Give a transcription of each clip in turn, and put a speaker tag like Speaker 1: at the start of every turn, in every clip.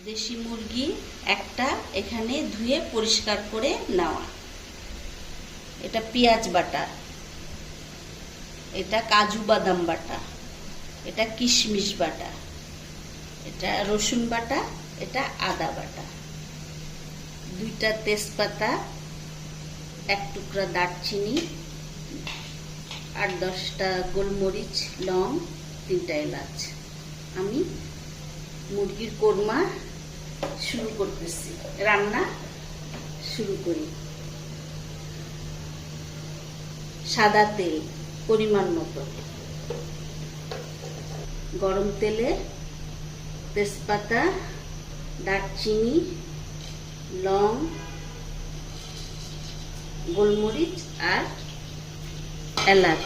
Speaker 1: দেশি মুরগি একটা এখানে ধুয়ে পরিষ্কার করে নেওয়া। এটা পেঁয়াজ বাটা, এটা কাজু বাদাম বাটা, এটা কিশমিশ বাটা, এটা রসুন বাটা, এটা আদা বাটা, দুইটা তেজপাতা, এক টুকরা দারচিনি, 8-10টা গোলমরিচ, লং, 3টা এলাচ। আমি মুরগির কোরমা শুরু করতেছি, রান্না শুরু করি। সাদা তেল পরিমাণ মতো, গরম তেলে তেজপাতা, দারচিনি, লং, গোলমরিচ আর এলাচ।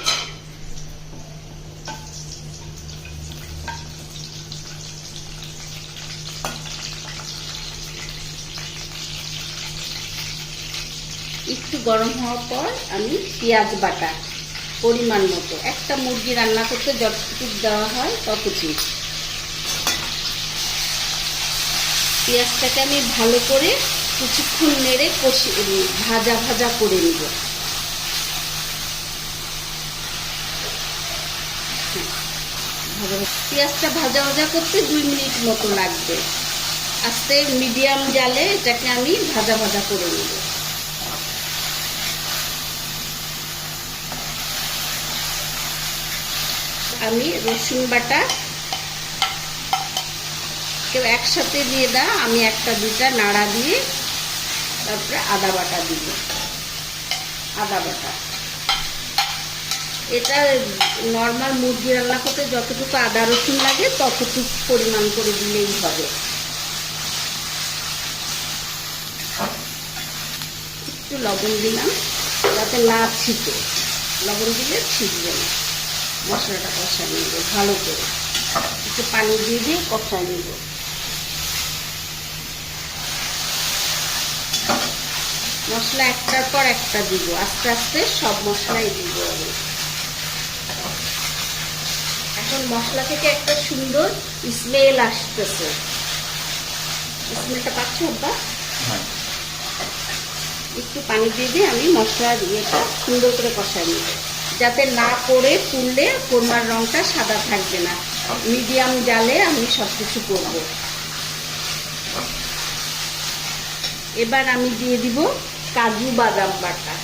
Speaker 1: একটু গরম হওয়ার পর আমি পেঁয়াজ বাটা পরিমাণ মতো, একটা মুরগি রান্না করতে যতটুকু দেওয়া হয় ততটুকু। পেঁয়াজটাকে আমি ভালো করে কিছুক্ষণ নেড়ে ভাজা ভাজা করে নিব। পেঁয়াজটা ভাজা ভাজা করতে 2 মিনিট মতো লাগবে। আস্তে মিডিয়াম জালে এটাকে আমি ভাজা ভাজা করে নিব। আমি রসুন বাটা কেউ একসাথে দিয়ে দাও, আমি 1-2টা নাড়া দিয়ে তারপরে আদা বাটা দিব। আদা বাটা এটা নর্মাল মুরগি রান্না করতে যতটুকু আদা রসুন লাগে ততটুকু পরিমাণ করে দিলেই হবে। একটু লবণ দিলাম যাতে না ছিটে, লবণ দিলে ছিটবে না। মশলাটা কষায় নিব ভালো করে, একটু পানি দিয়ে দিয়ে কষায় নিব। মশলা একটার পর একটা দিব, আস্তে আস্তে সব মশলাই দিব আমি। এখন মশলা থেকে একটা সুন্দর স্মেল আসতেছে, স্মেলটা পাচ্ছ বা? একটু পানি দিয়ে দিয়ে আমি মশলার ইয়েটা সুন্দর করে কষাই নিব, যাতে না পড়ে পুড়লে কোরমার রংটা সাদা থাকবে না। মিডিয়াম জালে আমি সবকিছু করব। এবার আমি দিয়ে দিব কাজু বাদাম বাটা।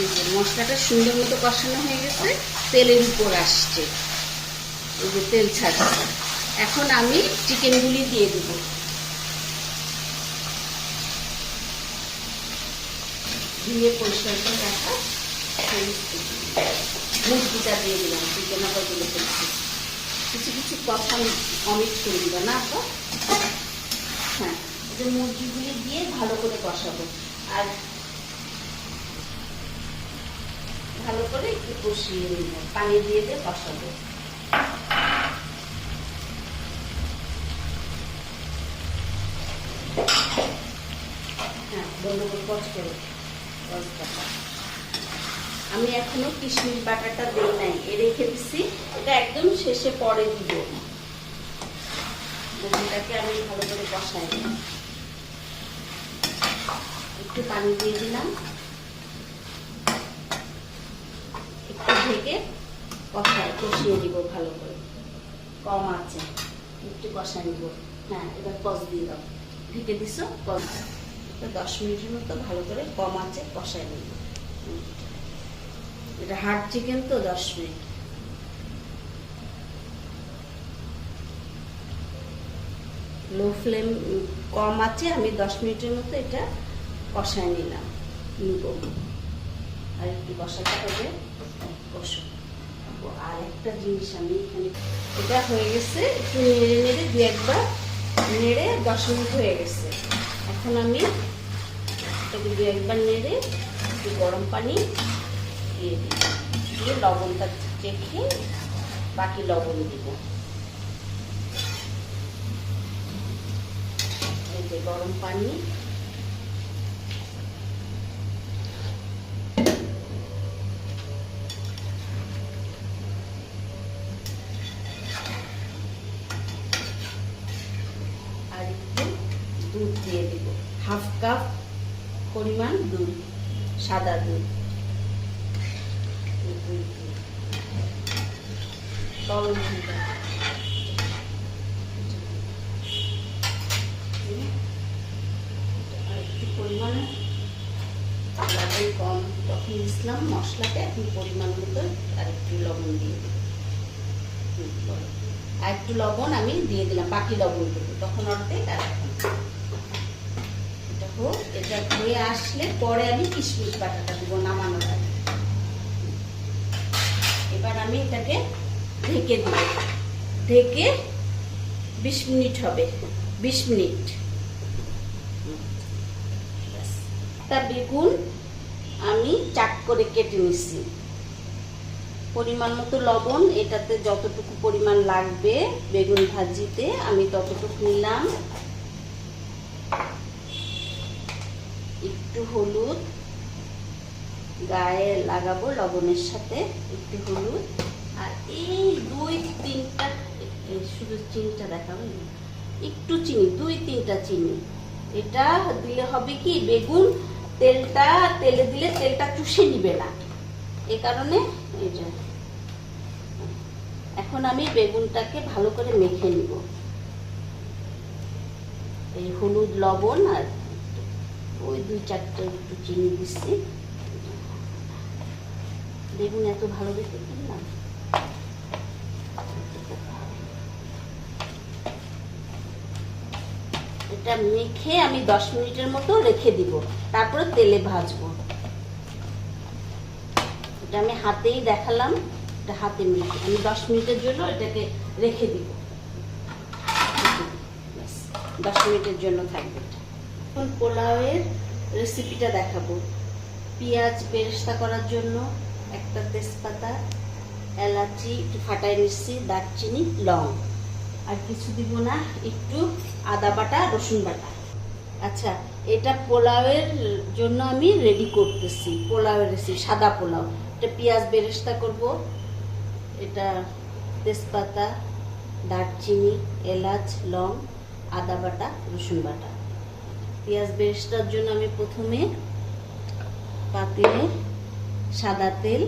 Speaker 1: এই যে মশলাটা সুন্দর মতো কষানো হয়ে গেছে, তেলের উপর আসছে, এই যে তেল ছাড়ছে। এখন আমি চিকেনগুলি দিয়ে দিব। ধুয়ে পরিষ্কার করে রাখা মুরগিটা দিয়ে দিলাম। চিকেন আবার গুলো ফেলছি, কিছু কিছু কথা অমিট করে দিবা না আপা? হ্যাঁ, এই যে মুরগিগুলি দিয়ে ভালো করে কষাবো, আর ভালো করে একটু কষিয়ে নিব, পানি দিয়ে দিয়ে কষাবো। হ্যাঁ, বন্ধ করে পচ করো। আমি এখনো কিশমিশ বাটাটা দিই নাই, রেখে দিচ্ছি, এটা একদম শেষে পরে দিব। মুরগিটাকে আমি ভালো করে কষাই নিই, একটু পানি দিয়ে দিলাম, ঢেকে কষিয়ে দিব ভালো করে, কম আছে একটু কষাই নিব। হ্যাঁ, এবার কষ দিয়ে দাও, ঢেকে দিছো, 10 মিনিটের মতো ভালো করে কম আছে কষাই নিব। এটা হার্ড চিকেন তো 10 মিনিট। লো ফ্লেম কম আছে, আমি 10 মিনিটের মতো এটা কষাই নিলাম। আর একটু কষাতে হবে, কষো। আর একটা জিনিস আমি এখানে, এটা হয়ে গেছে, একটু নেড়ে নেড়ে 2-1 নেড়ে 10 মিনিট হয়ে গেছে। এখন আমি এটাকে 2-1 নেড়ে একটু গরম পানি দিয়ে দিব, দিয়ে লবণটা চেখে বাকি লবণ দিব। এই যে গরম পানি, আর একটু দুধ দিয়ে দিব, 1/2 কাপ পরিমাণ দুধ, সাদা দুধ। একটু পরিমাণে লবণ কম তখন দিয়েছিলাম মশলাতে, এখন পরিমাণ মতো আর একটু লবণ দিয়ে দিই। আর একটু লবণ আমি দিয়ে দিলাম, বাকি লবণ দেবো তখন অর্ধেক। আর এখন এটা হোক, এটা হয়ে আসলে পরে আমি কিশমিশ বাটাটা দেবো নামানোর আগে। এবার আমি এটাকে ঢেকে দিব, ঢেকে 20 মিনিট হবে, 20 মিনিট। একটা বেগুন আমি চাক করে কেটে নিচ্ছি, পরিমাণ মতো লবণ, এটাতে যতটুকু পরিমাণ লাগবে বেগুন ভাজিতে আমি ততটুকু নিলাম। একটু হলুদ গায়ে লাগাবো লবণের সাথে, একটু হলুদ। আর এই 2-3টা, শুধু চিনিটা দেখাবো, একটু চিনি, 2-3টা চিনি। এটা দিলে হবে কি, বেগুন তেলে দিলে তেলটা চুষে নিবে না, এ কারণে এটা। এখন আমি বেগুনটাকে ভালো করে মেখে নিব, এই হলুদ লবণ আর ওই 2-4টা একটু চিনি দিচ্ছি। বেগুন এত ভালো দেখতে কিনলাম। এটা মেখে আমি 10 মিনিটের মতো রেখে দিব, তারপরে তেলে ভাজবো। এটা আমি হাতেই দেখালাম, এটা হাতে মেখে আমি 10 মিনিটের জন্য এটাকে রেখে দিব। 10 মিনিটের জন্য থাকবে। এখন পোলাওয়ের রেসিপিটা দেখাবো। পেঁয়াজ বেরেস্তা করার জন্য একটা তেজপাতা, এলাচি একটু ফাটায় নিচ্ছি, দারচিনি, লং, আর কিছু দিব না, একটু আদা বাটা, রসুন বাটা। আচ্ছা, এটা পোলাওয়ের জন্য আমি রেডি করতেছি, পোলাওয়ের রেসিপি, সাদা পোলাও। এটা পেঁয়াজ বেরেস্তা করব, এটা তেজপাতা, দারচিনি, এলাচ, লং, আদা বাটা, রসুন বাটা। পেঁয়াজ বেরেস্তার জন্য আমি প্রথমে পাতিলে সাদা তেল,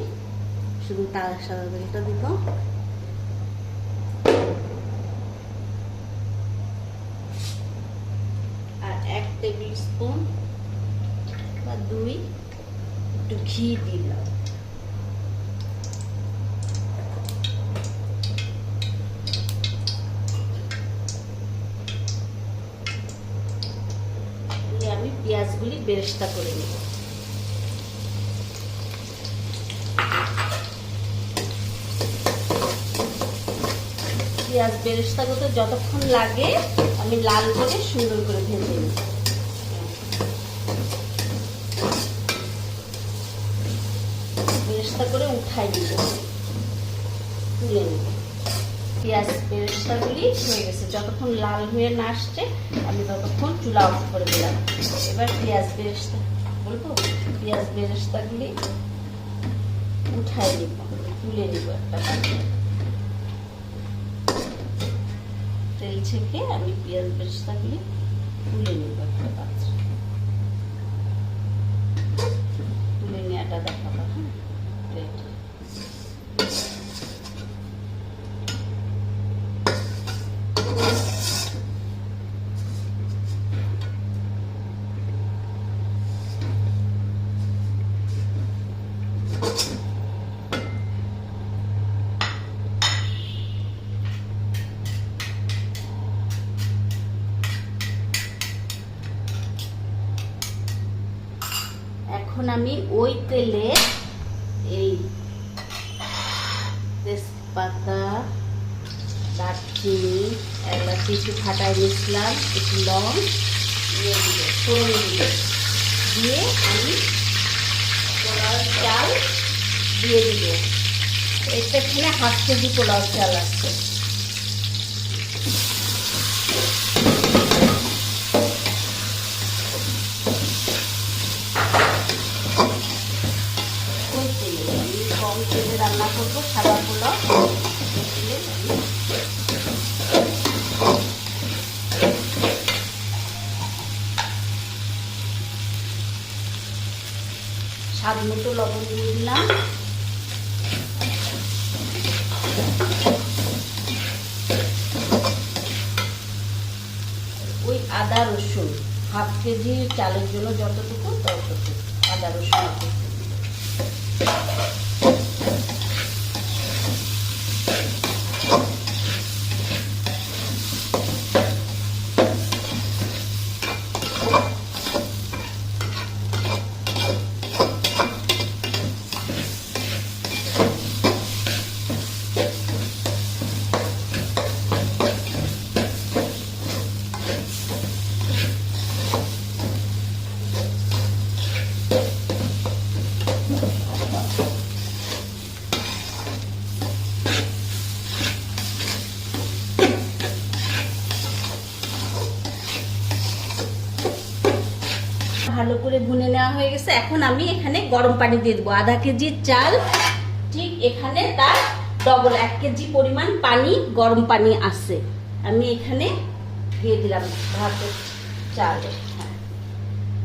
Speaker 1: শুধু সাদা তেলটা দিব, আর 1 টেবিল স্পুন বা 2 একটু ঘি দিলাম। আমি পেঁয়াজগুলি বেরেস্তা করে নেব। পেঁয়াজ বেরেস্তা করতে যতক্ষণ লাগে আমি লাল করে সুন্দর করে ভেজে নিই। বেরেস্তা করে উঠাই দিব, তুলে নেব। পেঁয়াজ বেরেস্তাগুলি হয়ে গেছে, যতক্ষণ লাল হয়ে না আসছে আমি ততক্ষণ চুলা অফ করে দিলাম। এবার পেঁয়াজ বেরেস্তা বলবো, পেঁয়াজ বেরেস্তাগুলি উঠাই নিব, তুলে নিব একটা পাত্রে। তেল ছেঁকে আমি পেঁয়াজ বেরেস্তাগুলি তুলে নিব একটা পাত্রে। তুলে নেওয়াটা দেখাবো। হ্যাঁ, রেডি। এখন আমি ওই তেলে এই তেজপাতা, দারচিনি, এলাচি একটু ফাটাই নিয়েছিলাম, একটু লং দিয়ে দিব, ফোড়ন দিয়ে আমি পোলাও চাল দিয়ে দিব। এটা এখানে 1/2 কেজি পোলাও চাল আছে। কম তেলে রান্না করবো সাদা পোলাও। স্বাদ মতো লবণ দিয়ে দিলাম। ওই আদা রসুন 1/2 কেজি চালের জন্য যতটুকু ততটুকু আদা রসুন ভালো করে ভুনে নেওয়া হয়ে গেছে। এখন আমি এখানে গরম পানি দিয়ে দেবো। 1/2 কেজি চাল, ঠিক এখানে তার ডবল 1 কেজি পরিমাণ পানি, গরম পানি আছে। আমি এখানে দিয়ে দিলাম ভাতের চাল।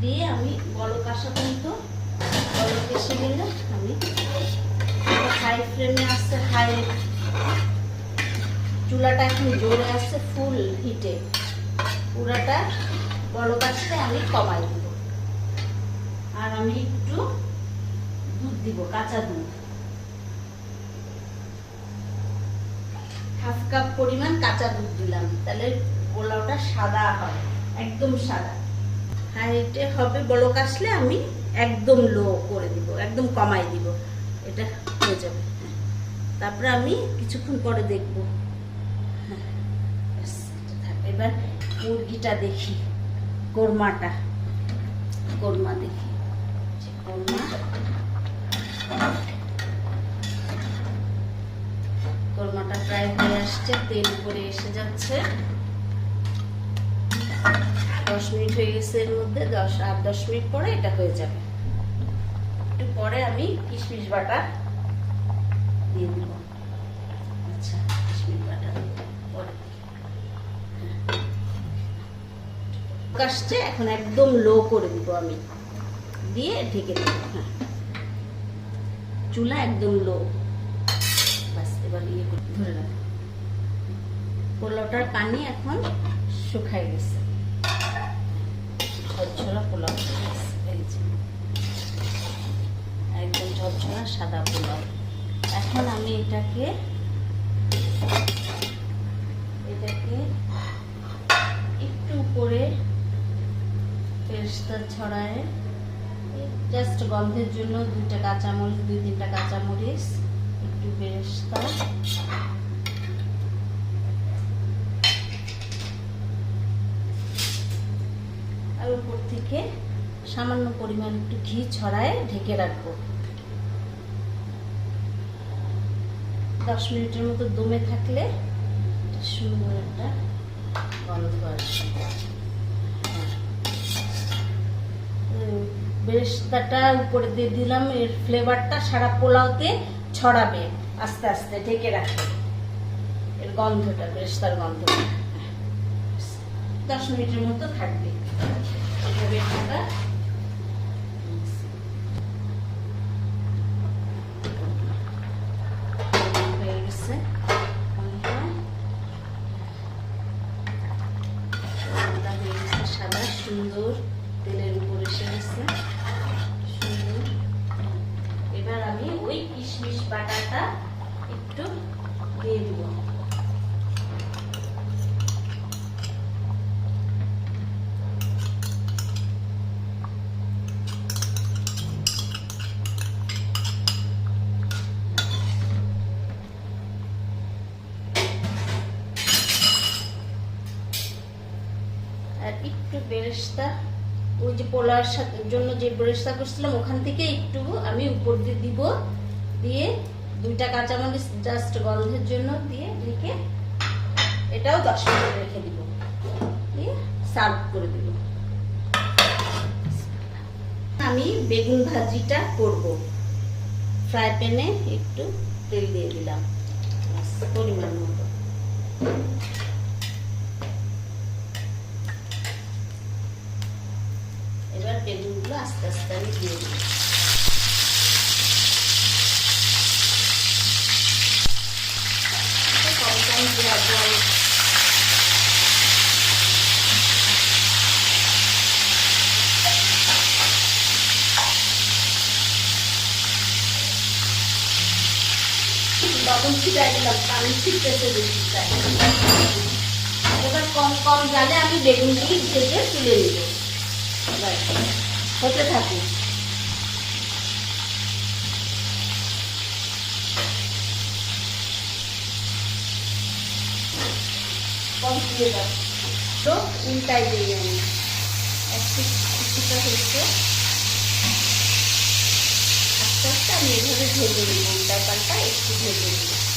Speaker 1: দিয়ে আমি বলক আসা পর্যন্ত, বলক এসে গেলে আমি হাই ফ্লেমে আসছে, হাই চুলাটা এখন জোরে আসছে, ফুল হিটে। পুরাটা বলক আসলে আমি কমাই দিব। আর আমি একটু দুধ দিব, কাঁচা দুধ 1/2 কাপ পরিমাণ কাঁচা দুধ দিলাম, তাহলে পোলাওটা সাদা হয়, একদম সাদা। হাইটে হবে, বলক আসলে আমি একদম লো করে দিব, একদম কমাই দিব, এটা হয়ে যাবে। তারপরে আমি কিছুক্ষণ পরে দেখব। এবার মুরগিটা দেখি, কোরমাটা, কোরমা দেখি, কোরমাটা প্রায় হয়ে আসছে, তেল উপরে এসে যাচ্ছে। 10 মিনিট হয়ে গেছে, এর মধ্যে 10 মিনিট পরে এটা হয়ে যাবে। একটু পরে আমি কিশমিশ বাটা দিয়ে দিব। আচ্ছা, কিশমিশ বাটা পরে আসছে, এখন একদম লো করে দিব আমি, দিয়ে ঢেকে দেব। হ্যাঁ, চুলা একদম লো। বাস, এবার ইয়ে করে ধরে রাখ। পোলাওটার পানি এখন শুকায় গেছে, ঝরঝরা পোলাও একদম ঝরঝরা সাদা পোলাও। এখন আমি এটাকে একটু উপরে পেস্তা ছড়ায়, জাস্ট গন্ধের জন্য 2-3টা কাঁচামরিচ, একটু পেস্তা, আর উপর থেকে সামান্য পরিমাণ একটু ঘি ছড়ায় ঢেকে রাখবো। 10 মিনিটের মতো দমে থাকলে সুন্দর একটা গন্ধ আসবে। বেরেস্তাটা উপরে দিয়ে দিলাম, এর ফ্লেভারটা সারা পোলাওতে ছড়াবে। আস্তে আস্তে ঢেকে রাখবে, এর গন্ধটা, বেরেস্তার গন্ধটা 10 মিনিটের মতো থাকবে। এভাবে ঢাকা হয়ে গেছে। সাদা সুন্দর তেলের উপর এসে গেছে, সুন্দর। এবার আমি ওই কিশমিশ বাটাটা একটু দিয়ে দিব। আর একটু বেরেস্তা, ওই যে পোলার জন্য যে বেরেস্তা করছিলাম ওখান থেকে একটু আমি উপর দিয়ে দিব, দিয়ে 2টা কাঁচামরিচ জাস্ট গন্ধের জন্য দিয়ে ঢেকে এটাও 10 মিনিট রেখে দিব, দিয়ে সার্ভ করে দিব। আমি বেগুন ভাজিটা করব। ফ্রাই প্যানে একটু তেল দিয়ে দিলাম পরিমাণ মতো। এবার বেগুনগুলো আস্তে আস্তে আমি দিয়ে দিই। কম কম দেওয়া জল লবণ ছিটাই দিলাম, পানি ছিটতেছে বেশি। এবার কম কম জালে আমি বেগুনগুলি ভেজে তুলে নিব। হতে থাকুক। কম দিয়ে দাও তো উল্টাই দিই আমি। একটু কিছুটা হয়েছে, আস্তে আস্তে আমি এভাবে ভেজে নিব, উল্টা পাল্টা একটু ভেজে নিব।